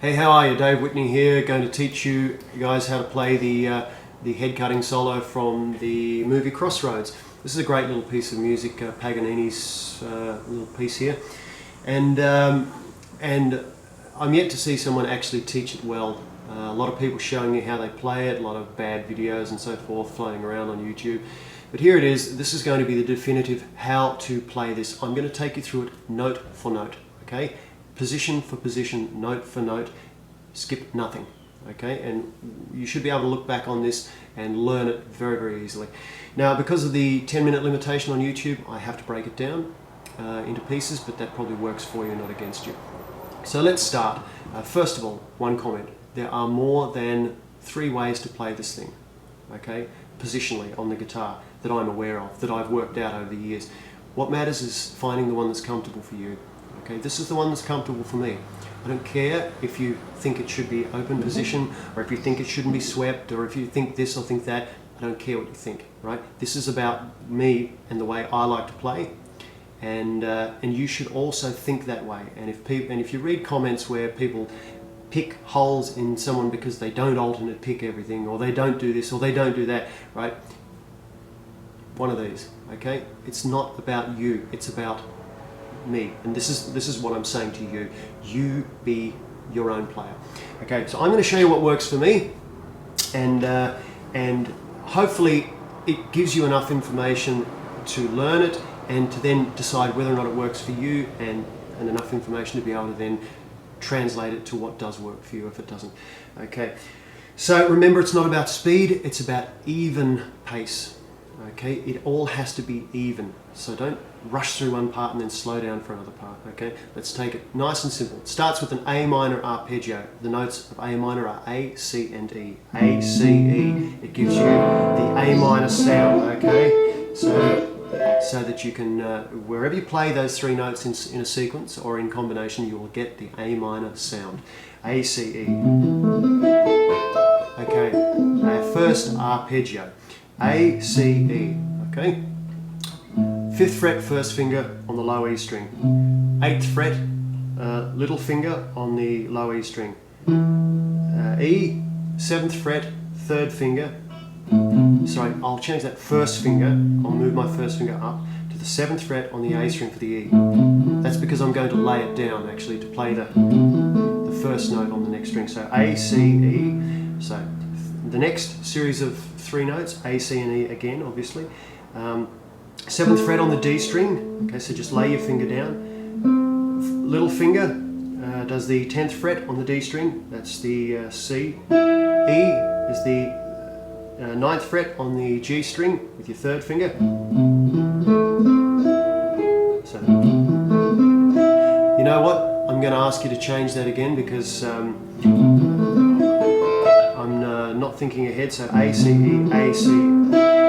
Hey, how are you? Dave Whitney here, going to teach you guys how to play the head cutting solo from the movie Crossroads. This is a great little piece of music, Paganini's little piece here, and I'm yet to see someone actually teach it well. A lot of people showing you how they play it, a lot of bad videos and so forth floating around on YouTube. But here it is. This is going to be the definitive how to play this. I'm going to take you through it note for note, okay? Position for position, note for note, skip nothing, okay? And you should be able to look back on this and learn it very, very easily. Now, because of the 10-minute limitation on YouTube, I have to break it down into pieces, but that probably works for you, not against you. So let's start. First of all, one comment. There are more than 3 ways to play this thing, okay? Positionally on the guitar that I'm aware of, that I've worked out over the years. What matters is finding the one that's comfortable for you. Okay, this is the one that's comfortable for me. I don't care if you think it should be open position, or if you think it shouldn't be swept, or if you think this or think that. I don't care what you think, right? This is about me and the way I like to play, and you should also think that way. And if you read comments where people pick holes in someone because they don't alternate pick everything, or they don't do this, or they don't do that, right? One of these, okay? It's not about you, it's about me, and this is what I'm saying to you. You be your own player. Okay, so I'm going to show you what works for me, and hopefully it gives you enough information to learn it and to then decide whether or not it works for you, and enough information to be able to then translate it to what does work for you if it doesn't. Okay, so remember, it's not about speed, it's about even pace. Okay, it all has to be even, so don't rush through one part and then slow down for another part. Okay, let's take it nice and simple. It starts with an A minor arpeggio. The notes of A minor are A, C and E. A, C, E. It gives you the A minor sound, okay? So that you can, wherever you play those 3 notes in a sequence or in combination, you will get the A minor sound. A, C, E. Okay, our first arpeggio. A, C, E, okay? 5th fret, 1st finger on the low E string. 8th fret, little finger on the low E string. E, 7th fret, 3rd finger. Sorry, I'll change that, 1st finger. I'll move my 1st finger up to the 7th fret on the A string for the E. That's because I'm going to lay it down actually to play the 1st note on the next string. So A, C, E. So the next series of 3 notes, A, C and E again, obviously. 7th fret on the D string, okay, so just lay your finger down. Little finger does the 10th fret on the D string, that's the C. E is the 9th fret on the G string with your 3rd finger. So, you know what? I'm going to ask you to change that again because I'm not thinking ahead, so A, C, E, A, C.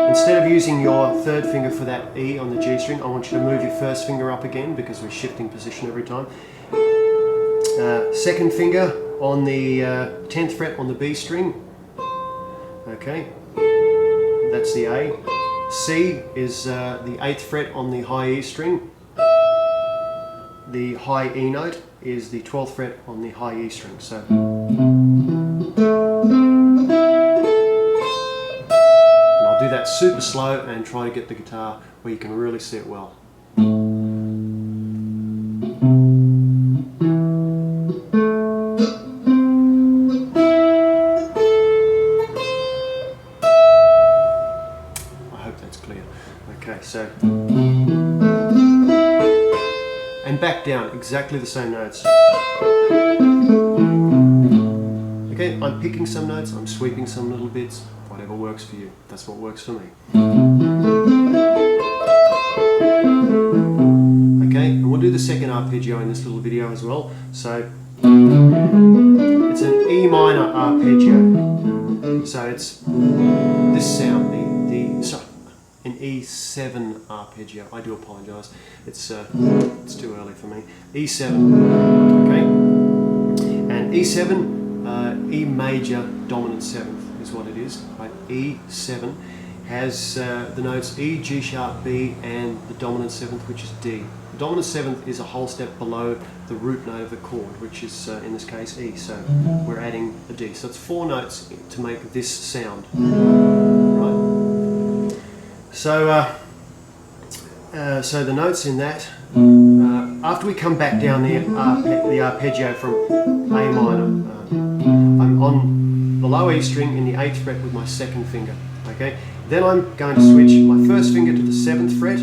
Instead of using your 3rd finger for that E on the G string, I want you to move your 1st finger up again because we're shifting position every time. 2nd finger on the 10th fret on the B string. Okay, that's the A. C is the 8th fret on the high E string. The high E note is the 12th fret on the high E string. So. Do that super slow and try to get the guitar where you can really see it well. I hope that's clear. Okay, so and back down, exactly the same notes. Okay, I'm picking some notes, I'm sweeping some little bits. Whatever works for you. That's what works for me. Okay, and we'll do the 2nd arpeggio in this little video as well. So it's an E minor arpeggio. So it's this sound, sorry, an E7 arpeggio. I do apologise. It's too early for me. E7. Okay, and E7, E major dominant 7th. Is what it is, right? E7 has the notes E, G sharp, B, and the dominant 7th, which is D. dominant seventh is a whole step below the root note of the chord, which is in this case E. So we're adding a D. So it's 4 notes to make this sound. Right. So so the notes in that. After we come back down the arpeggio from A minor, I'm on the low E string in the 8th fret with my 2nd finger. Okay. Then I'm going to switch my 1st finger to the 7th fret.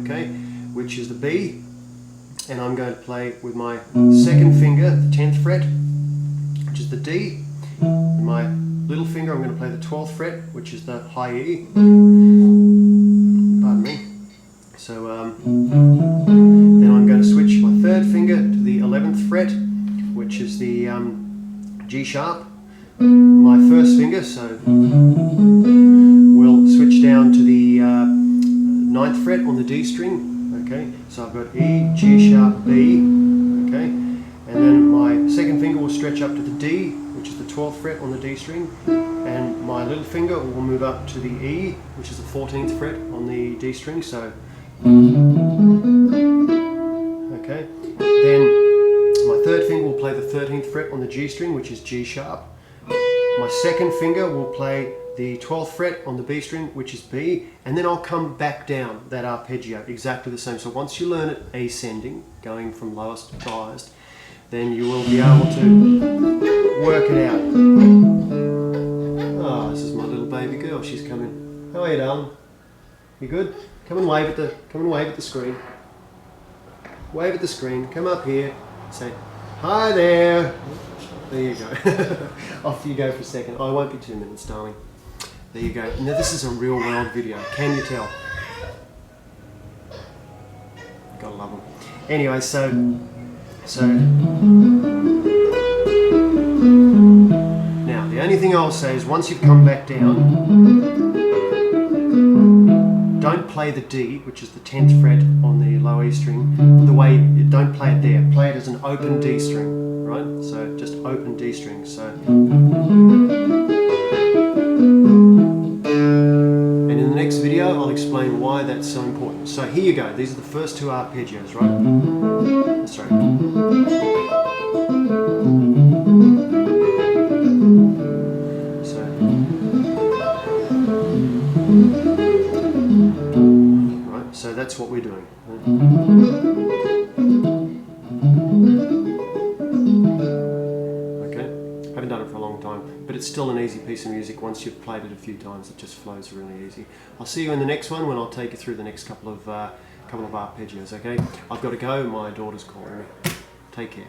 Okay, which is the B, and I'm going to play with my 2nd finger, the 10th fret, which is the D. My little finger, I'm going to play the 12th fret, which is the high E. Pardon me. So then I'm going to switch my 3rd finger to the 11th fret, which is the G sharp. My 1st finger, so we'll switch down to the 9th fret on the D string. Okay, so I've got E, G sharp, B. Okay, and then my 2nd finger will stretch up to the D, which is the 12th fret on the D string, and my little finger will move up to the E, which is the 14th fret on the D string. So okay, then my 3rd finger will play the 13th fret on the G string, which is G sharp. My 2nd finger will play the 12th fret on the B string, which is B, and then I'll come back down that arpeggio exactly the same. So once you learn it ascending, going from lowest to highest, then you will be able to work it out. Oh, this is my little baby girl. She's coming. How are you, darling? You good? Come and wave at the screen. Wave at the screen. Come up here. Say, hi there. There you go. Off you go for a second. Oh, it won't be 2 minutes, darling. There you go. Now this is a real world video. Can you tell? Gotta love them. Anyway, so now the only thing I'll say is once you've come back down, don't play the D, which is the 10th fret on the low E string. Don't play it there. Play it as an open D string, right? So just open D string. So. And in the next video, I'll explain why that's so important. So here you go. These are the first 2 arpeggios, right? Sorry. So that's what we're doing. Okay, haven't done it for a long time, but it's still an easy piece of music. Once you've played it a few times, it just flows really easy. I'll see you in the next one when I'll take you through the next couple of arpeggios. Okay, I've got to go. My daughter's calling me. Take care.